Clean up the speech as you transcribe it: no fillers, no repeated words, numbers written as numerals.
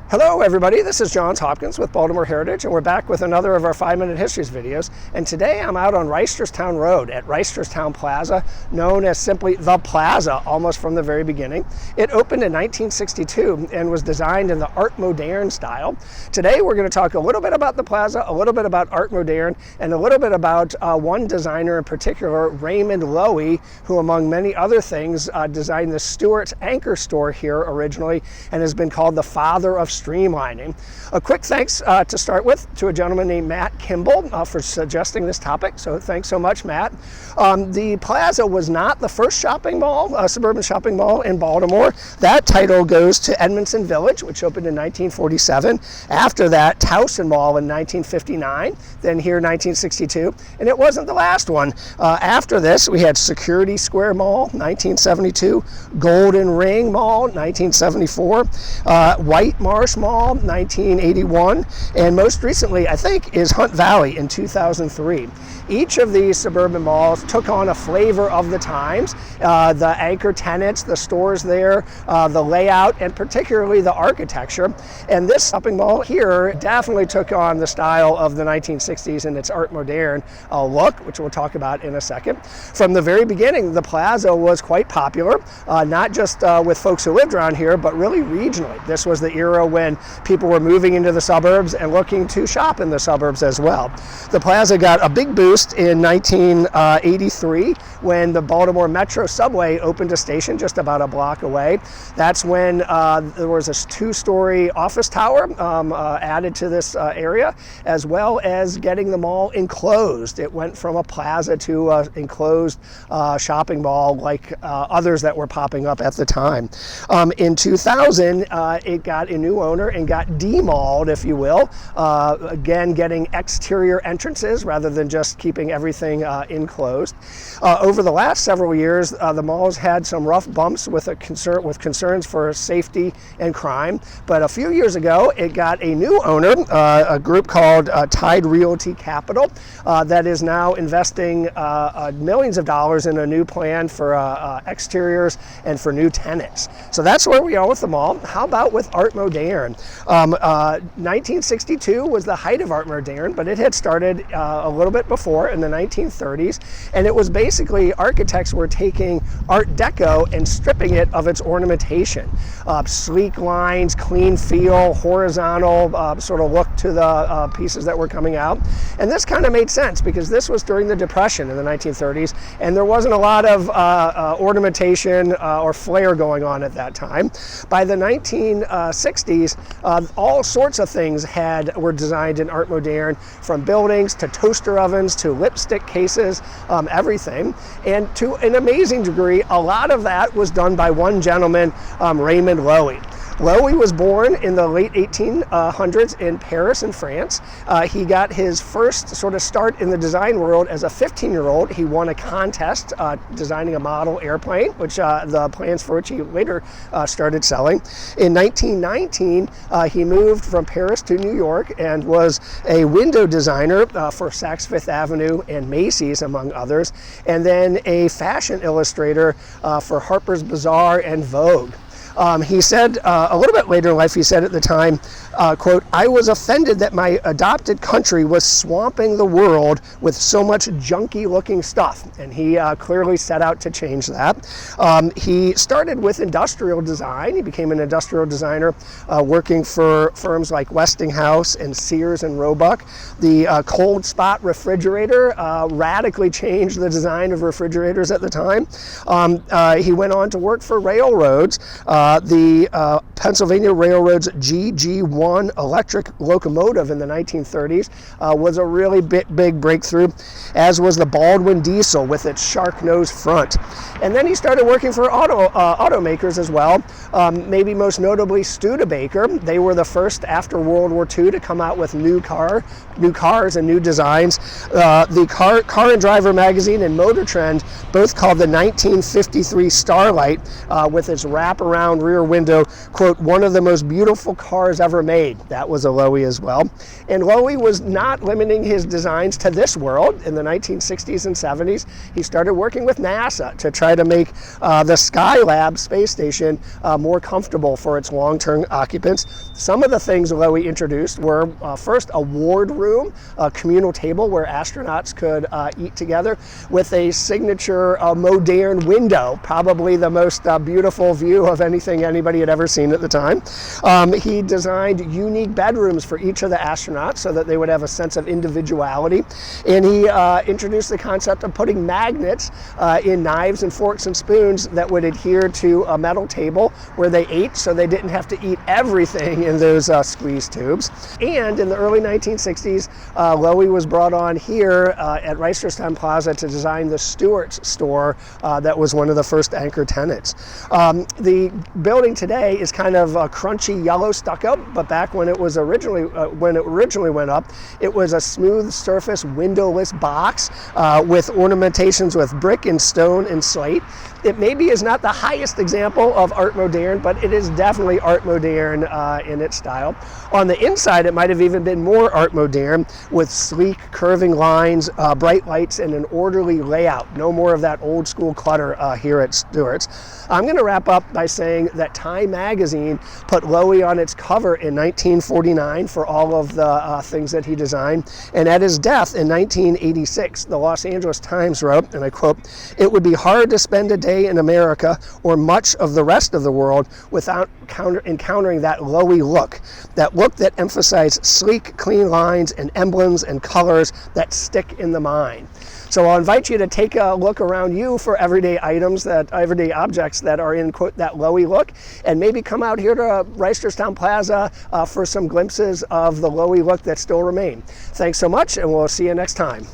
Hello everybody, this is Johns Hopkins with Baltimore Heritage, and we're back with another of our 5-Minute Histories videos. And today I'm out on Reisterstown Road at Reisterstown Plaza, known as simply the Plaza almost from the very beginning. It opened in 1962 and was designed in the Art Moderne style. Today we're going to talk a little bit about the Plaza, a little bit about Art Moderne, and a little bit about one designer in particular, Raymond Loewy, who among many other things designed the Stewart's Anchor store here originally and has been called the father of streamlining. A quick thanks to start with to a gentleman named Matt Kimball for suggesting this topic, so thanks so much, Matt. The Plaza was not the first shopping mall, suburban shopping mall in Baltimore. That title goes to Edmondson Village, which opened in 1947. After that, Towson Mall in 1959, then here 1962, and it wasn't the last one. After this, we had Security Square Mall, 1972, Golden Ring Mall, 1974, White Marsh Mall, 1981, and most recently, I think, is Hunt Valley in 2003. Each of these suburban malls took on a flavor of the times. The anchor tenants, the stores there, the layout, and particularly the architecture. And this shopping mall here definitely took on the style of the 1960s and its Art Moderne look, which we'll talk about in a second. From the very beginning, the Plaza was quite popular, not just with folks who lived around here, but really regionally. This was the era when people were moving into the suburbs and looking to shop in the suburbs as well. The Plaza got a big boost in 1983 when the Baltimore Metro subway opened a station just about a block away. That's when there was a 2-story office tower added to this area, as well as getting the mall enclosed. It went from a plaza to an enclosed shopping mall like others that were popping up at the time. In 2000, it got a new owner and got demalled, if you will, again getting exterior entrances rather than just keeping everything enclosed. Over the last several years, the mall's had some rough bumps with concerns for safety and crime, but a few years ago it got a new owner, a group called Tide Realty Capital, that is now investing millions of dollars in a new plan for exteriors and for new tenants. So that's where we are with the mall. How about with Art Moderne? 1962 was the height of Art Moderne, but it had started a little bit before in the 1930s, and it was basically architects were taking Art Deco and stripping it of its ornamentation. Sleek lines, clean feel, horizontal sort of look to the pieces that were coming out. And this kind of made sense because this was during the Depression in the 1930s, and there wasn't a lot of ornamentation or flair going on at that time. By the 1960s, all sorts of things were designed in Art Moderne, from buildings to toaster ovens to lipstick cases, everything. And to an amazing degree, a lot of that was done by one gentleman, Raymond Loewy. Loewy was born in the late 1800s in Paris in France. He got his first sort of start in the design world as a 15-year-old. He won a contest designing a model airplane, which the plans for which he later started selling. In 1919, he moved from Paris to New York and was a window designer for Saks Fifth Avenue and Macy's, among others, and then a fashion illustrator for Harper's Bazaar and Vogue. He said a little bit later in life, he said at the time, quote, "I was offended that my adopted country was swamping the world with so much junky looking stuff." And he clearly set out to change that. He started with industrial design. He became an industrial designer working for firms like Westinghouse and Sears and Roebuck. The cold spot refrigerator radically changed the design of refrigerators at the time. He went on to work for railroads. The Pennsylvania Railroad's GG1 electric locomotive in the 1930s was a really big breakthrough, as was the Baldwin diesel with its shark nose front. And then he started working for automakers as well, maybe most notably Studebaker. They were the first after World War II to come out with new cars and new designs. The Car and Driver magazine and Motor Trend both called the 1953 Starlight with its wraparound down rear window, quote, one of the most beautiful cars ever made. That was a Loewy as well. And Loewy was not limiting his designs to this world. In the 1960s and 70s, he started working with NASA to try to make the Skylab space station more comfortable for its long-term occupants. Some of the things Loewy introduced were first a ward room, a communal table where astronauts could eat together, with a signature modern window, probably the most beautiful view of anything anybody had ever seen at the time. He designed unique bedrooms for each of the astronauts so that they would have a sense of individuality. And he introduced the concept of putting magnets in knives and forks and spoons that would adhere to a metal table where they ate, so they didn't have to eat everything in those squeeze tubes. And in the early 1960s, Loewy was brought on here at Reisterstown Plaza to design the Stewart's store that was one of the first anchor tenants. The building today is kind of a crunchy yellow stucco, but back when it was originally went up, it was a smooth surface windowless box with ornamentations with brick and stone and slate. It maybe is not the highest example of art moderne, but it is definitely art moderne in its style. On the inside, it might have even been more art moderne, with sleek curving lines, bright lights, and an orderly layout. No more of that old school clutter here at Stewart's. I'm going to wrap up by saying that Time magazine put Loewy on its cover in 1949 for all of the things that he designed. And at his death in 1986, the Los Angeles Times wrote, and I quote, "It would be hard to spend a day in America or much of the rest of the world without encountering that Loewy look that emphasized sleek, clean lines and emblems and colors that stick in the mind." So I'll invite you to take a look around you for everyday objects that are in, quote, that Loewy look, and maybe come out here to Reisterstown Plaza for some glimpses of the Loewy look that still remain. Thanks so much, and we'll see you next time.